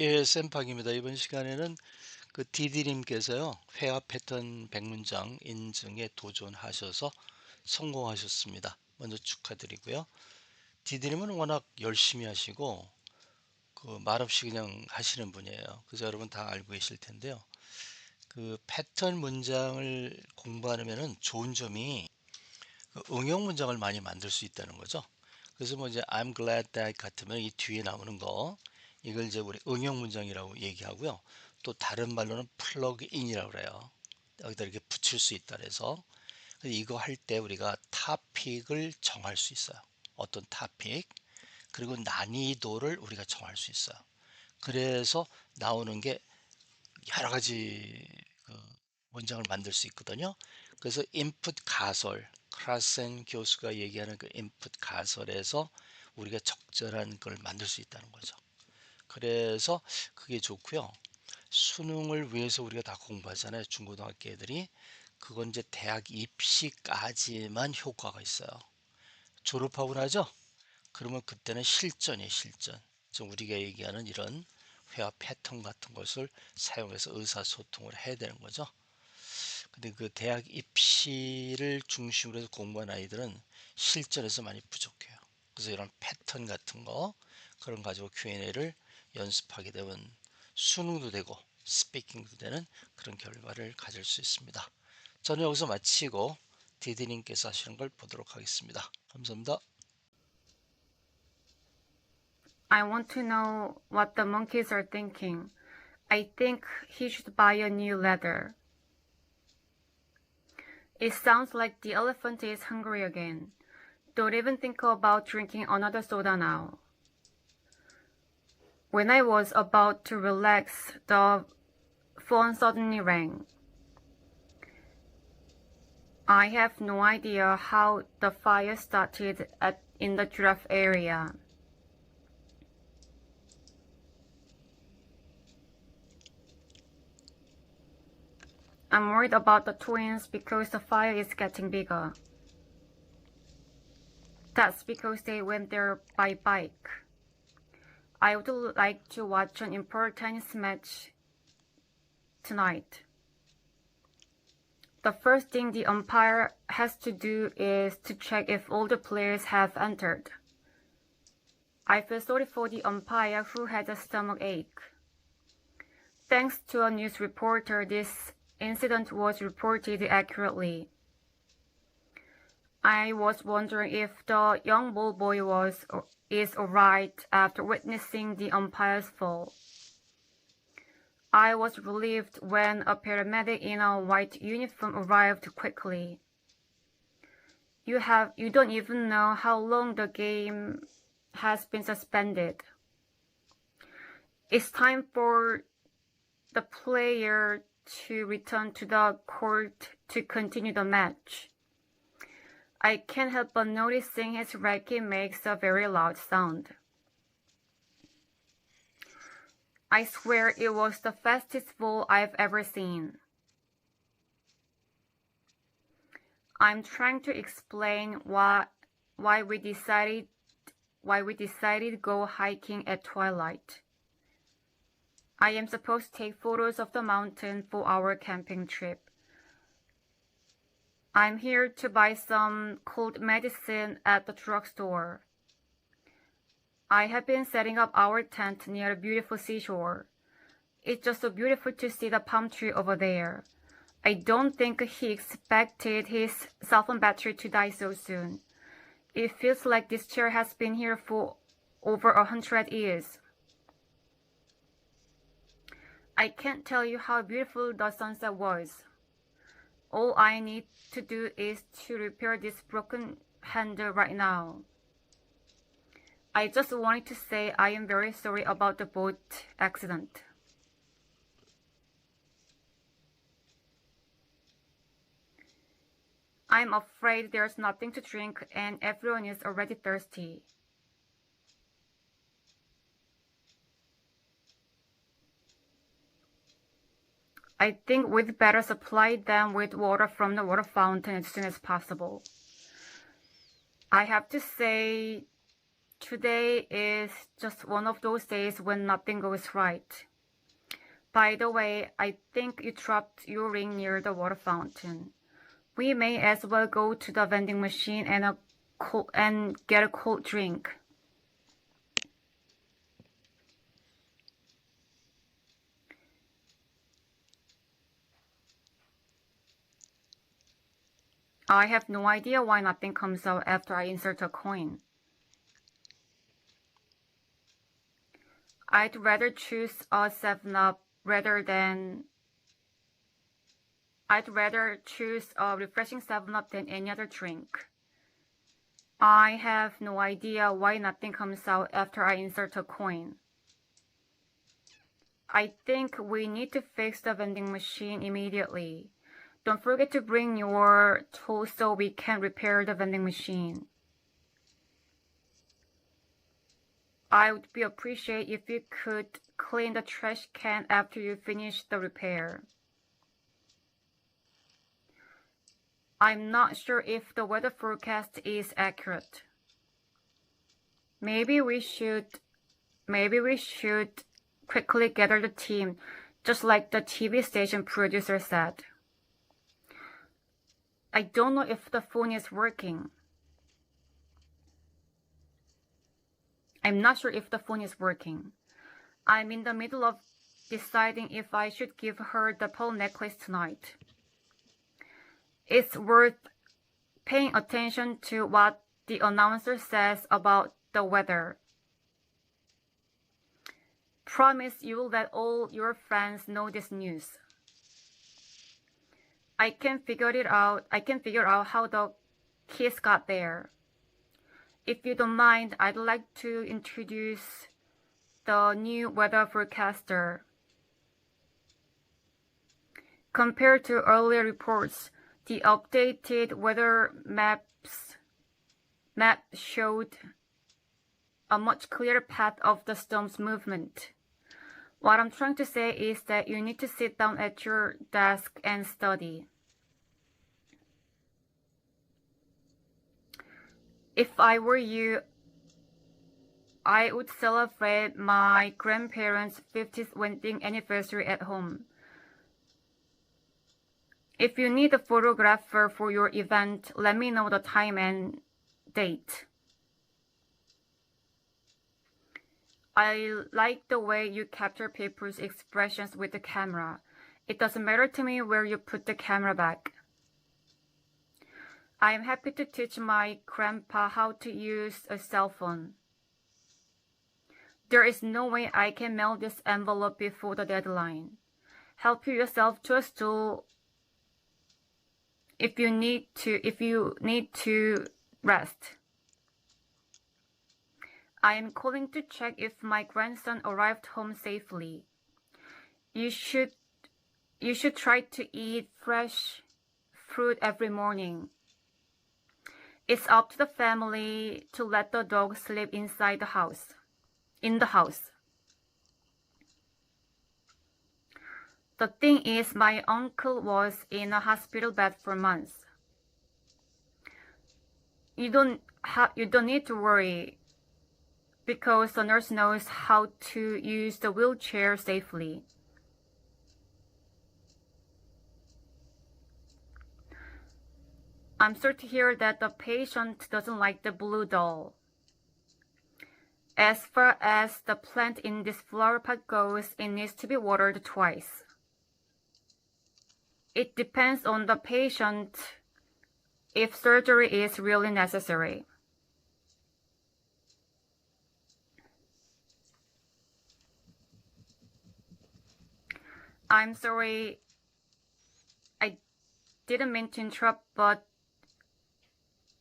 예, 쌤팍입니다. 이번 시간에는 그 디디님께서요, 회화 패턴 100문장 인증에 도전하셔서 성공하셨습니다. 먼저 축하드리고요. 디디님은 워낙 열심히 하시고, 그 말없이 그냥 하시는 분이에요. 그래서 여러분 다 알고 계실 텐데요. 그 패턴 문장을 공부하면은 좋은 점이 그 응용 문장을 많이 만들 수 있다는 거죠. 그래서 뭐 이제 I'm glad that 같으면 이 뒤에 나오는 거 이걸 이제 우리 응용 문장이라고 얘기하고요. 또 다른 말로는 플러그인이라고 그래요. 여기다 이렇게 붙일 수 있다 그래서 이거 할 때 우리가 타픽을 정할 수 있어요. 어떤 타픽 그리고 난이도를 우리가 정할 수 있어요. 그래서 나오는 게 여러 가지 그 문장을 만들 수 있거든요. 그래서 인풋 가설, 크라센 교수가 얘기하는 그 인풋 가설에서 우리가 적절한 걸 만들 수 있다는 거죠. 그래서 그게 좋고요. 수능을 위해서 우리가 다 공부하잖아요. 중고등학교 애들이. 그건 이제 대학 입시까지만 효과가 있어요. 졸업하고 나죠? 그러면 그때는 실전이에요, 실전. 지금 우리가 얘기하는 이런 회화 패턴 같은 것을 사용해서 의사소통을 해야 되는 거죠. 근데 그 대학 입시를 중심으로 해서 공부한 아이들은 실전에서 많이 부족해요. 그래서 이런 패턴 같은 거 그런 가지고 Q&A를 연습하게 되면 수능도 되고 스피킹도 되는 그런 결과를 가질 수 있습니다. 저는 여기서 마치고 디디님께서 하시는 걸 보도록 하겠습니다. 감사합니다. I want to know what the monkeys are thinking. I think he should buy a new leather. It sounds like the elephant is hungry again. Don't even think about drinking another soda now. When I was about to relax, the phone suddenly rang. I have no idea how the fire started in the giraffe area. I'm worried about the twins because the fire is getting bigger. That's because they went there by bike. I would like to watch an important match tonight. The first thing the umpire has to do is to check if all the players have entered. I feel sorry for the umpire who had a stomach ache. Thanks to a news reporter, this incident was reported accurately. I was wondering if the young ball boy is alright after witnessing the umpire's fall. I was relieved when a paramedic in a white uniform arrived quickly. You don't even know how long the game has been suspended. It's time for the player to return to the court to continue the match. I can't help but noticing his racket makes a very loud sound. I swear it was the fastest ball I've ever seen. I'm trying to explain why we decided to go hiking at twilight. I am supposed to take photos of the mountain for our camping trip. I'm here to buy some cold medicine at the drugstore. I have been setting up our tent near a beautiful seashore. It's just so beautiful to see the palm tree over there. I don't think he expected his cell phone battery to die so soon. It feels like this chair has been here for over 100 years. I can't tell you how beautiful the sunset was. All I need to do is to repair this broken handle right now. I just wanted to say I am very sorry about the boat accident. I'm afraid there's nothing to drink and everyone is already thirsty. I think we'd better supply them with water from the water fountain as soon as possible. I have to say, Today is just one of those days when nothing goes right. By the way, I think you dropped your ring near the water fountain. We may as well go to the vending machine and get a cold drink. I have no idea why nothing comes out after I insert a coin. I'd rather choose a 7-Up I'd rather choose a refreshing 7-Up than any other drink. I have no idea why nothing comes out after I insert a coin. I think we need to fix the vending machine immediately. Don't forget to bring your tools so we can repair the vending machine. I would be appreciate if you could clean the trash can after you finish the repair. I'm not sure if the weather forecast is accurate. Maybe we should quickly gather the team, just like the TV station producer said. I don't know if the phone is working. I'm not sure if the phone is working. I'm in the middle of deciding if I should give her the pearl necklace tonight. It's worth paying attention to what the announcer says about the weather. Promise you'll let all your friends know this news. I can figure out how the keys got there. If you don't mind, I'd like to introduce the new weather forecaster. Compared to earlier reports, the updated weather map showed a much clearer path of the storm's movement. What I'm trying to say is that you need to sit down at your desk and study. If I were you, I would celebrate my grandparents' 50th wedding anniversary at home. If you need a photographer for your event, let me know the time and date. I like the way you capture people's expressions with the camera. It doesn't matter to me where you put the camera back. I am happy to teach my grandpa how to use a cell phone. There is no way I can mail this envelope before the deadline. Help yourself to a stool if you need to rest. I am calling to check if my grandson arrived home safely. You should try to eat fresh fruit every morning. It's up to the family to let the dog sleep in the house. The thing is, my uncle was in a hospital bed for months. You don't need to worry, because the nurse knows how to use the wheelchair safely. I'm sorry to hear that the patient doesn't like the blue doll. As far as the plant in this flower pot goes, it needs to be watered twice. It depends on the patient if surgery is really necessary. I'm sorry, I didn't mean to interrupt, but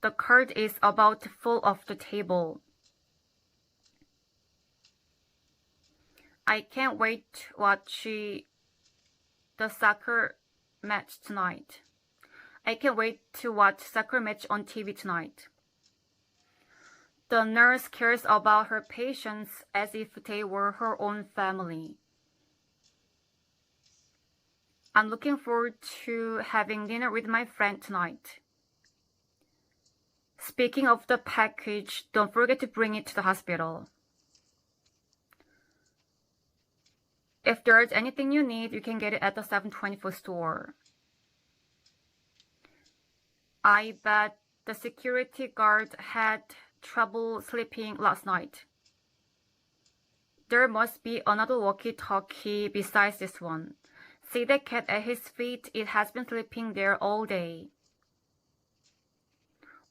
the card is about to fall off the table. I can't wait to watch the soccer match tonight. I can't wait to watch soccer match on TV tonight. The nurse cares about her patients as if they were her own family. I'm looking forward to having dinner with my friend tonight. Speaking of the package, don't forget to bring it to the hospital. If there's anything you need, you can get it at the 724 store. I bet the security guard had trouble sleeping last night. There must be another walkie-talkie besides this one. See the cat at his feet? It has been sleeping there all day.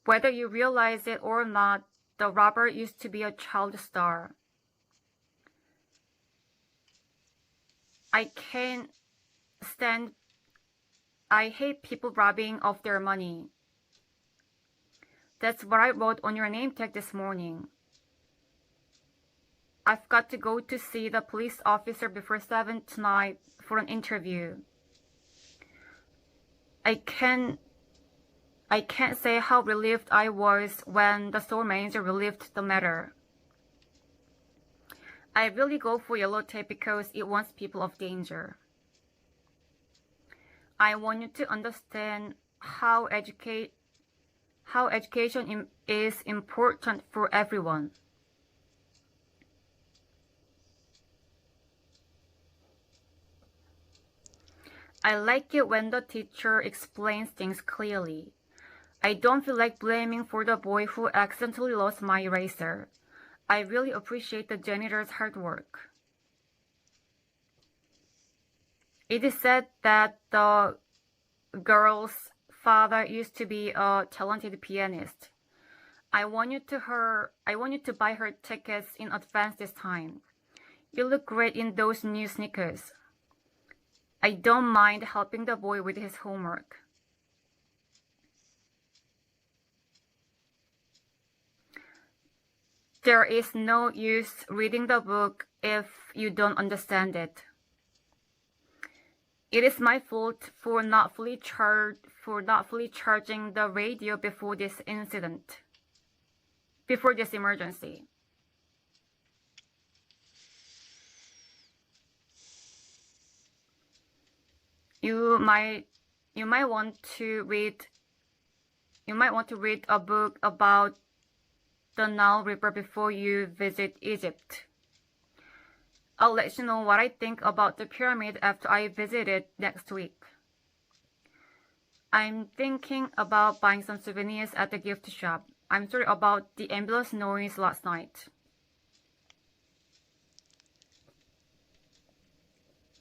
Whether you realize it or not, the robber used to be a child star. I hate people robbing of their money. That's what I wrote on your name tag this morning. I've got to go to see the police officer before 7 tonight for an interview. I can't say how relieved I was when the store manager relieved the matter. I really go for yellow tape because it warns people of danger. I want you to understand how education is important for everyone. I like it when the teacher explains things clearly. I don't feel like blaming for the boy who accidentally lost my eraser. I really appreciate the janitor's hard work. It is said that the girl's father used to be a talented pianist. I want you to buy her tickets in advance this time. You look great in those new sneakers. I don't mind helping the boy with his homework. There is no use reading the book if you don't understand it. It is my fault for not fully charging the radio before this emergency. You might want to read a book about the Nile River before you visit Egypt. I'll let you know what I think about the pyramid after I visit it next week. I'm thinking about buying some souvenirs at the gift shop. I'm sorry about the ambulance noise last night.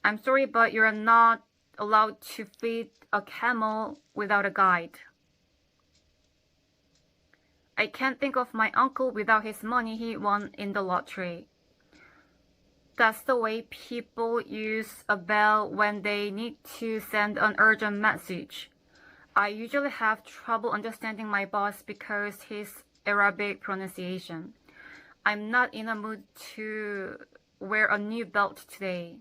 I'm sorry, but you're not allowed to feed a camel without a guide. I can't think of my uncle without his money he won in the lottery. That's the way people use a bell when they need to send an urgent message. I usually have trouble understanding my boss because his Arabic pronunciation. I'm not in a mood to wear a new belt today.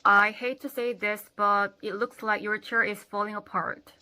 I hate to say this, but it looks like your chair is falling apart.